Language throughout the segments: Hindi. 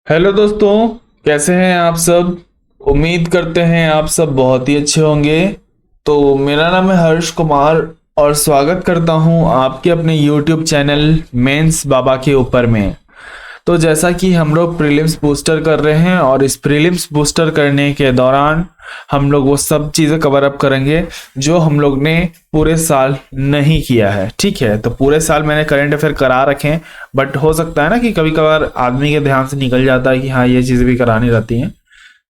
हेलो दोस्तों, कैसे हैं आप सब। उम्मीद करते हैं आप सब बहुत ही अच्छे होंगे। तो मेरा नाम है हर्ष कुमार और स्वागत करता हूं आपके अपने YouTube चैनल मेंस बाबा के ऊपर में। तो जैसा कि हम लोग प्रीलिम्स बूस्टर कर रहे हैं और इस प्रीलिम्स बूस्टर करने के दौरान हम लोग वो सब चीज़ें कवर अप करेंगे जो हम लोग ने पूरे साल नहीं किया है। ठीक है, तो पूरे साल मैंने करंट अफेयर करा रखे हैं, बट हो सकता है ना कि कभी कभार आदमी के ध्यान से निकल जाता है कि हाँ ये चीज़ें भी करानी रहती हैं।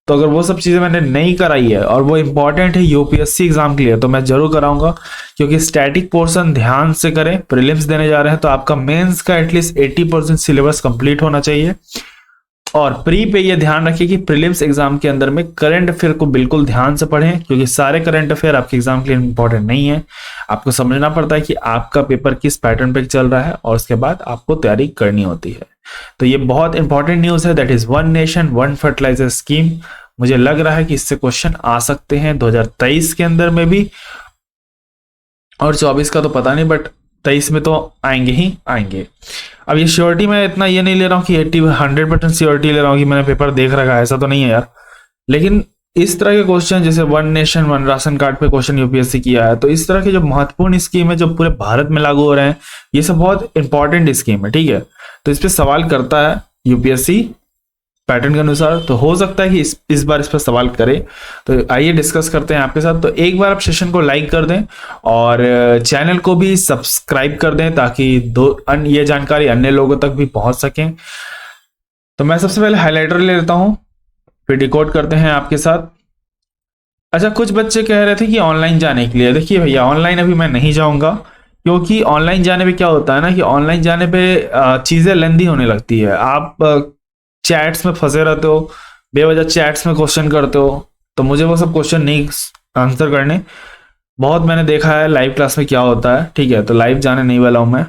तो अगर वो सब चीज़ें मैंने नहीं कराई है और वो इंपॉर्टेंट है यूपीएससी एग्जाम के लिए, तो मैं जरूर कराऊंगा। क्योंकि स्टैटिक पोर्शन ध्यान से करें, प्रीलिम्स देने जा रहे हैं तो आपका मेंस का एटलीस्ट 80% सिलेबस कंप्लीट होना चाहिए। और प्री पे ये ध्यान रखिए कि प्रीलिम्स एग्जाम के अंदर में करंट अफेयर को बिल्कुल ध्यान से पढ़ें, क्योंकि सारे करंट अफेयर आपके एग्जाम के लिए इंपॉर्टेंट नहीं है। आपको समझना पड़ता है कि आपका पेपर किस पैटर्न पे चल रहा है और उसके बाद आपको तैयारी करनी होती है। तो ये बहुत इंपॉर्टेंट न्यूज है, that is one nation one fertiliser scheme. मुझे लग रहा है कि इससे क्वेश्चन आ सकते हैं 2023 के अंदर में भी, और 24 का तो पता नहीं, बट 23 में तो आएंगे ही आएंगे। अब ये श्योरिटी मैं इतना ये नहीं ले रहा हूँ कि 100% श्योरिटी ले रहा हूँ कि मैंने पेपर देख रखा है, ऐसा तो नहीं है यार। लेकिन इस तरह के क्वेश्चन, जैसे one nation one ration card पे क्वेश्चन यूपीएससी किया है, तो इस तरह के जो महत्वपूर्ण स्कीम है जो पूरे भारत में लागू हो रहे हैं, ये सब बहुत इंपॉर्टेंट स्कीम है। ठीक है, तो इस पर सवाल करता है यूपीएससी पैटर्न के अनुसार, तो हो सकता है कि इस बार इस पर सवाल करें। तो आइए डिस्कस करते हैं आपके साथ। तो एक बार आप सेशन को लाइक कर दें और चैनल को भी सब्सक्राइब कर दें, ताकि ये जानकारी अन्य लोगों तक भी पहुंच सकें। तो मैं सबसे पहले हाइलाइटर ले लेता हूं, फिर डिकोड करते हैं आपके साथ। अच्छा, कुछ बच्चे कह रहे थे कि ऑनलाइन जाने के लिए। देखिए भैया, ऑनलाइन अभी मैं नहीं जाऊंगा, क्योंकि ऑनलाइन जाने पे क्या होता है ना कि ऑनलाइन जाने पे चीजें लेंदी होने लगती है। आप चैट्स में फंसे रहते हो, बेवजह चैट्स में क्वेश्चन करते हो, तो मुझे वो सब क्वेश्चन नहीं आंसर करने। बहुत मैंने देखा है लाइव क्लास में क्या होता है। ठीक है, तो लाइव जाने नहीं वाला हूं मैं।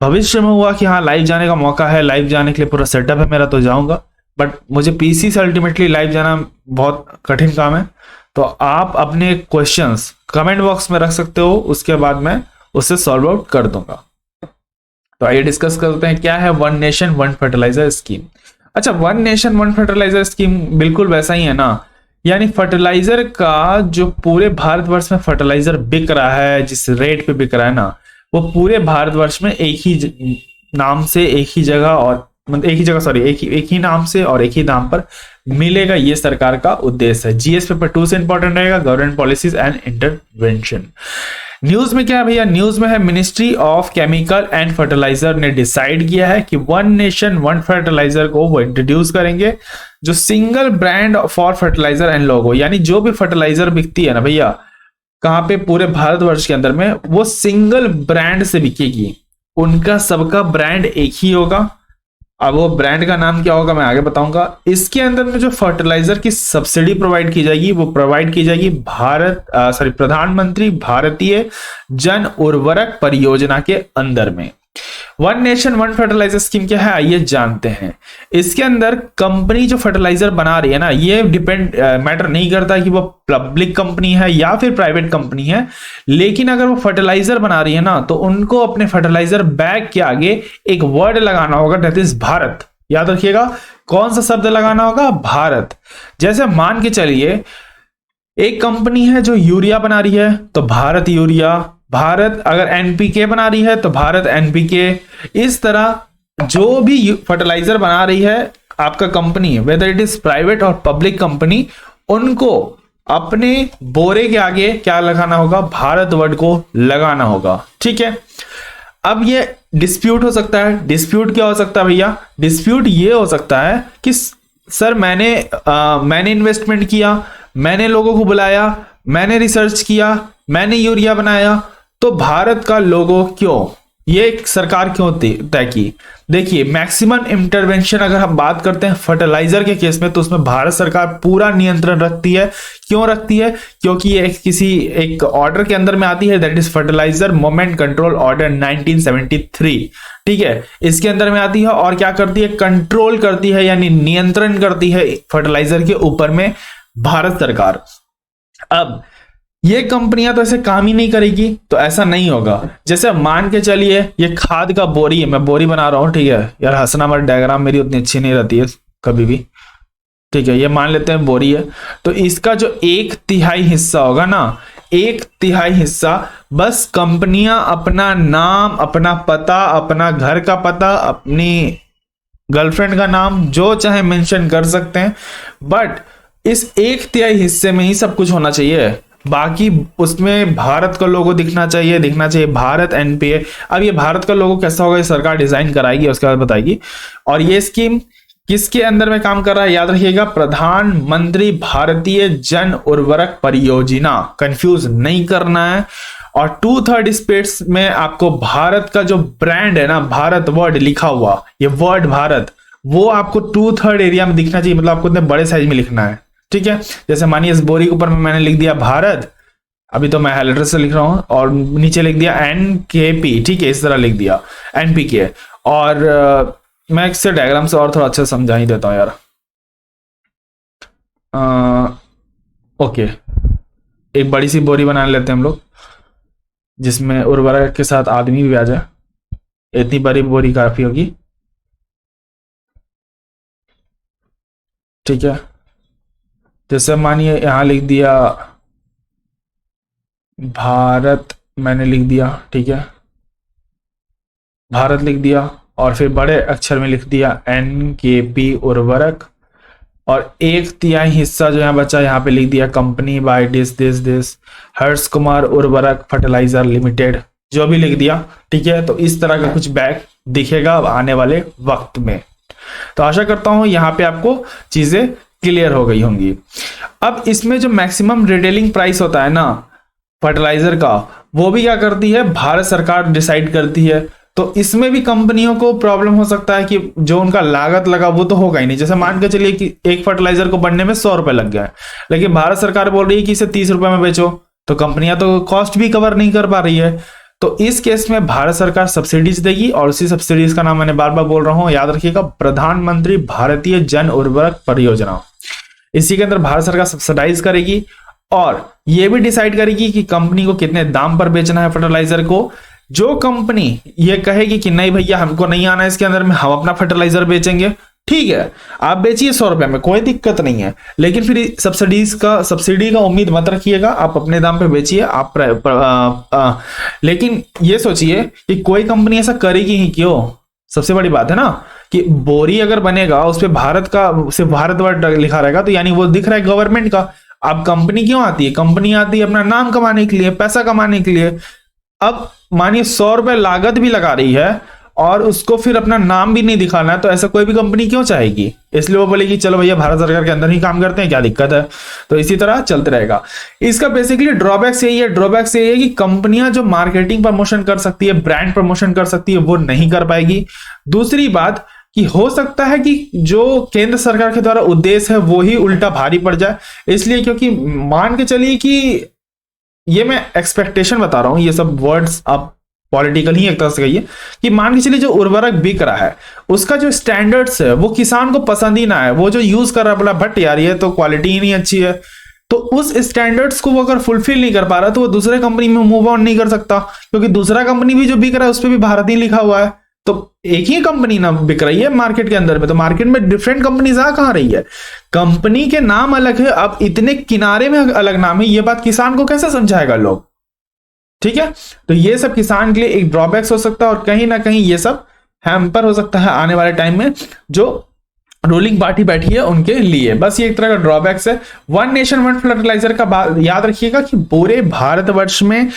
भविष्य में हुआ कि हाँ लाइव जाने का मौका है, लाइव जाने के लिए पूरा सेटअप है मेरा, तो जाऊंगा। बट मुझे पीसी से अल्टीमेटली लाइव जाना बहुत कठिन काम है। तो आप अपने क्वेश्चंस कमेंट बॉक्स में रख सकते हो, उसके बाद मैं उससे सॉल्व आउट कर दूंगा। तो आइए डिस्कस करते हैं क्या है one nation one fertiliser scheme. अच्छा, one nation one fertiliser scheme बिल्कुल वैसा ही है ना। यानी फर्टिलाइजर का जो पूरे भारतवर्ष में फर्टिलाइजर बिक रहा है, जिस रेट पे बिक रहा है ना, वो पूरे भारतवर्ष में एक ही नाम से एक ही जगह, और मतलब एक ही नाम से और एक ही दाम पर मिलेगा। ये सरकार का उद्देश्य है। जीएस पेपर 2 से इंपॉर्टेंट रहेगा, government policies and intervention. News में क्या है भैया, न्यूज में है ministry of chemical and fertiliser ने डिसाइड किया है कि वन नेशन वन फर्टिलाइजर को वो इंट्रोड्यूस करेंगे, जो single brand for fertiliser and logo. यानी जो भी फर्टिलाइजर बिकती है ना भैया, कहां पे, पूरे भारतवर्ष के अंदर में, वो सिंगल ब्रांड से बिकेगी। उनका सबका ब्रांड एक ही होगा। अब वो ब्रांड का नाम क्या होगा मैं आगे बताऊंगा। इसके अंदर में जो फर्टिलाइजर की सब्सिडी प्रोवाइड की जाएगी, वो प्रोवाइड की जाएगी प्रधानमंत्री भारतीय जन उर्वरक परियोजना के अंदर में। One nation one fertiliser scheme क्या है आइए जानते हैं। इसके अंदर कंपनी जो फर्टिलाइजर बना रही है ना, ये मैटर नहीं करता कि वो पब्लिक कंपनी है या फिर प्राइवेट कंपनी है, लेकिन अगर वो फर्टिलाइजर बना रही है ना, तो उनको अपने फर्टिलाइजर बैग के आगे एक वर्ड लगाना होगा, दैट इज भारत। याद रखिएगा, कौन सा शब्द लगाना होगा, भारत। जैसे मान के चलिए एक कंपनी है जो यूरिया बना रही है, तो भारत यूरिया। भारत अगर एनपीके बना रही है तो भारत एनपीके। इस तरह जो भी फर्टिलाइजर बना रही है आपका company, whether it is private और पब्लिक कंपनी, उनको अपने बोरे के आगे क्या लगाना होगा, भारत वर्ड को लगाना होगा। ठीक है, अब ये डिस्प्यूट हो सकता है। डिस्प्यूट क्या हो सकता है भैया, डिस्प्यूट ये हो सकता है कि सर मैंने इन्वेस्टमेंट किया, मैंने लोगों को बुलाया, मैंने रिसर्च किया, मैंने यूरिया बनाया, तो भारत का लोगो क्यों, ये सरकार क्यों तय की। देखिए, मैक्सिमम इंटरवेंशन अगर हम बात करते हैं फर्टिलाइजर के केस में, तो उसमें भारत सरकार पूरा नियंत्रण रखती है। क्यों रखती है, क्योंकि ये किसी एक ऑर्डर के अंदर में आती है, that is fertiliser movement control order 1973। ठीक है, इसके अंदर में आती है और क्या करती है, कंट्रोल करती है, यानी नियंत्रण करती है फर्टिलाइजर के ऊपर में भारत सरकार। अब ये कंपनियां तो ऐसे काम ही नहीं करेगी, तो ऐसा नहीं होगा। जैसे मान के चलिए ये खाद का बोरी है, मैं बोरी बना रहा हूं, ठीक है यार, हंसना मत, डायग्राम मेरी उतनी अच्छी नहीं रहती है, कभी भी, ठीक है, ये मान लेते हैं बोरी है। तो इसका जो 1/3 हिस्सा होगा ना, 1/3 हिस्सा बस कंपनियां अपना नाम, अपना पता, अपना घर का पता, अपनी गर्लफ्रेंड का नाम जो चाहे मेंशन कर सकते हैं, बट इस 1/3 हिस्से में ही सब कुछ होना चाहिए। बाकी उसमें भारत का लोगो दिखना चाहिए भारत एनपीए। अब ये भारत का लोगो कैसा होगा, ये सरकार डिजाइन कराएगी, उसके बाद बताएगी। और ये स्कीम किसके अंदर में काम कर रहा है, याद रखिएगा, प्रधानमंत्री भारतीय जन उर्वरक परियोजना, कंफ्यूज नहीं करना है। और 2/3 स्पेस में आपको भारत का जो ब्रांड है ना, भारत वर्ड लिखा हुआ, ये वर्ड भारत, वो आपको 2/3 एरिया में दिखना चाहिए, मतलब आपको इतने बड़े साइज में लिखना है, ठीक है। जैसे मानिए इस बोरी के ऊपर में मैंने लिख दिया भारत, अभी तो मैं हाइलाइटर से लिख रहा हूं, और नीचे लिख दिया NKP, ठीक है, इस तरह लिख दिया NPK। और मैं इससे डायग्राम से और थोड़ा अच्छा समझा ही देता हूं यार। ओके, एक बड़ी सी बोरी बना लेते हैं हम लोग, जिसमें उर्वरक के साथ आदमी भी आ जाए। इतनी बड़ी बोरी काफी होगी, ठीक है। जैसे मानिए यहां लिख दिया भारत, मैंने लिख दिया, ठीक है, भारत लिख दिया, और फिर बड़े अक्षर में लिख दिया NKP उर्वरक, और 1/3 हिस्सा जो यहाँ बचा, यहाँ पे लिख दिया company by this Harsh Kumar उर्वरक फर्टिलाइजर लिमिटेड, जो भी लिख दिया, ठीक है। तो इस तरह का कुछ बैग दिखेगा अब आने वाले वक्त में। तो आशा करता हूं यहाँ पे आपको चीजें क्लियर हो गई होंगी। अब इसमें जो मैक्सिमम रिटेलिंग प्राइस होता है ना फर्टिलाइजर का, वो भी क्या करती है, भारत सरकार डिसाइड करती है। तो इसमें भी कंपनियों को प्रॉब्लम हो सकता है कि जो उनका लागत लगा वो तो होगा ही नहीं। जैसे मान के चलिए कि एक फर्टिलाइजर को बनने में 100 रुपए लग गया है, लेकिन भारत सरकार बोल रही है कि इसे 30 रुपए में बेचो, तो कंपनियां तो कॉस्ट भी कवर नहीं कर पा रही है। तो इस केस में भारत सरकार सब्सिडीज देगी, और उसी सब्सिडीज का नाम मैंने बार बार बोल रहा हूं, याद रखिएगा, प्रधानमंत्री भारतीय जन उर्वरक परियोजना। इसी के अंदर भारत सरकार सब्सिडाइज करेगी, और यह भी डिसाइड करेगी कि कंपनी को कितने दाम पर बेचना है फर्टिलाइजर को। जो कंपनी ये कहेगी कि नहीं भैया हमको नहीं आना है इसके अंदर में, हम अपना फर्टिलाइजर बेचेंगे, ठीक है, आप बेचिए 100 रुपए में, कोई दिक्कत नहीं है, लेकिन फिर सब्सिडी का उम्मीद मत रखिएगा, आप अपने दाम पे बेचिए। लेकिन ये सोचिए कि कोई कंपनी ऐसा करेगी ही क्यों, सबसे बड़ी बात है ना, कि बोरी अगर बनेगा उस पर भारत का सिर्फ भारत वर्ड लिखा रहेगा, तो यानी वो दिख रहा है गवर्नमेंट का। अब कंपनी क्यों आती है, कंपनी आती है अपना नाम कमाने के लिए, पैसा कमाने के लिए। अब मानिए 100 रुपए लागत भी लगा रही है और उसको फिर अपना नाम भी नहीं दिखाना है, तो ऐसा कोई भी कंपनी क्यों चाहेगी, इसलिए वो बोलेगी चलो भैया भारत सरकार के अंदर ही काम करते हैं, क्या दिक्कत है। तो इसी तरह चलते रहेगा। इसका बेसिकली ड्रॉबैक्स यही है कि कंपनियां जो मार्केटिंग प्रमोशन कर सकती है, ब्रांड प्रमोशन कर सकती है, वो नहीं कर पाएगी। दूसरी बात कि हो सकता है कि जो केंद्र सरकार के द्वारा उद्देश्य है वो ही उल्टा भारी पड़ जाए, इसलिए क्योंकि मान के चलिए कि ये मैं एक्सपेक्टेशन बता रहा हूं, ये सब वर्ड्स आप पॉलिटिकल ही एक तरह से कहिए, कि मान के चलिए जो उर्वरक बिक रहा है उसका जो स्टैंडर्ड्स है वो किसान को पसंद ही ना है, वो जो यूज कर रहा है बोला भट्ट यार ये तो क्वालिटी ही नहीं अच्छी है, तो उस स्टैंडर्ड्स को वो अगर फुलफिल नहीं कर पा रहा तो वो दूसरे कंपनी में मूव ऑन नहीं कर सकता, क्योंकि दूसरा कंपनी भी जो बिक रहा है उस पर भी भारत ही लिखा हुआ है। तो एक ही कंपनी ना बिक रही है मार्केट के अंदर में, तो मार्केट में डिफरेंट कंपनीज आ कहां रही है, कंपनी के नाम अलग है, अब इतने किनारे में अलग नाम है, ये बात किसान को कैसे समझाएगा लोग, ठीक है। तो ये सब किसान के लिए एक ड्रॉबैक्स हो सकता है, और कहीं ना कहीं ये सब हैम्पर हो सकता है आने वाले टाइम में जो रूलिंग पार्टी बैठी है उनके लिए। बस ये एक तरह का ड्रॉबैक्स है। वन नेशन वन फर्टिलाइजर का बात याद रखिएगा कि पूरे भारतवर्ष में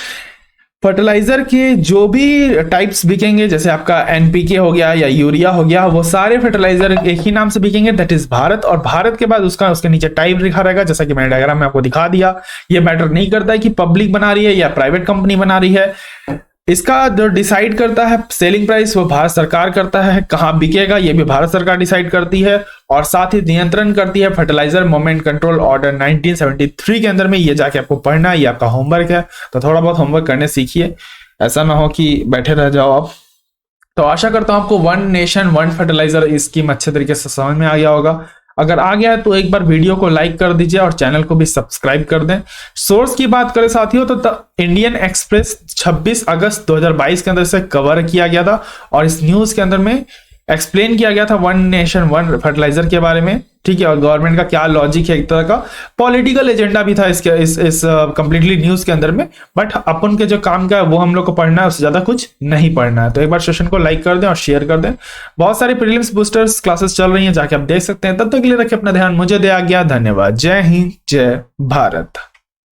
फर्टिलाइजर के जो भी टाइप्स बिकेंगे, जैसे आपका एनपीके हो गया या यूरिया हो गया, वो सारे फर्टिलाइजर एक ही नाम से बिकेंगे, दैट इज भारत। और भारत के बाद उसके नीचे टाइप लिखा रहेगा, जैसा कि मैंने डायग्राम में आपको दिखा दिया। ये मैटर नहीं करता है कि पब्लिक बना रही है या प्राइवेट कंपनी बना रही है, इसका जो डिसाइड करता है सेलिंग प्राइस वो भारत सरकार करता है, कहां बिकेगा ये भी भारत सरकार डिसाइड करती है, और साथ ही नियंत्रण करती है फर्टिलाइजर मूवमेंट कंट्रोल ऑर्डर 1973 के अंदर में। ये जाके आपको पढ़ना है, ये आपका होमवर्क है, तो थोड़ा बहुत होमवर्क करने सीखिए, ऐसा ना हो कि बैठे रह जाओ आप। तो आशा करता हूं आपको one nation one fertiliser scheme अच्छे तरीके से समझ में आ गया होगा। अगर आ गया है तो एक बार वीडियो को लाइक कर दीजिए और चैनल को भी सब्सक्राइब कर दें। सोर्स की बात करें साथियों तो इंडियन एक्सप्रेस 26 अगस्त 2022 के अंदर से कवर किया गया था, और इस न्यूज के अंदर में एक्सप्लेन किया गया था वन नेशन वन फर्टिलाइजर के बारे में, ठीक है, और गवर्नमेंट का क्या लॉजिक है, एक तरह का पॉलिटिकल एजेंडा भी था इसके इस कंप्लीटली न्यूज के अंदर में। बट अपन के जो काम का है वो हम लोग को पढ़ना है, उससे ज्यादा कुछ नहीं पढ़ना है। तो एक बार सेशन को लाइक कर दें और शेयर कर दें। बहुत सारी प्रीलिम्स बूस्टर्स क्लासेस चल रही हैं, जाके आप देख सकते हैं। तब तक के लिए रखें अपना ध्यान, मुझे दे आज्ञा, धन्यवाद। जय हिंद, जय भारत।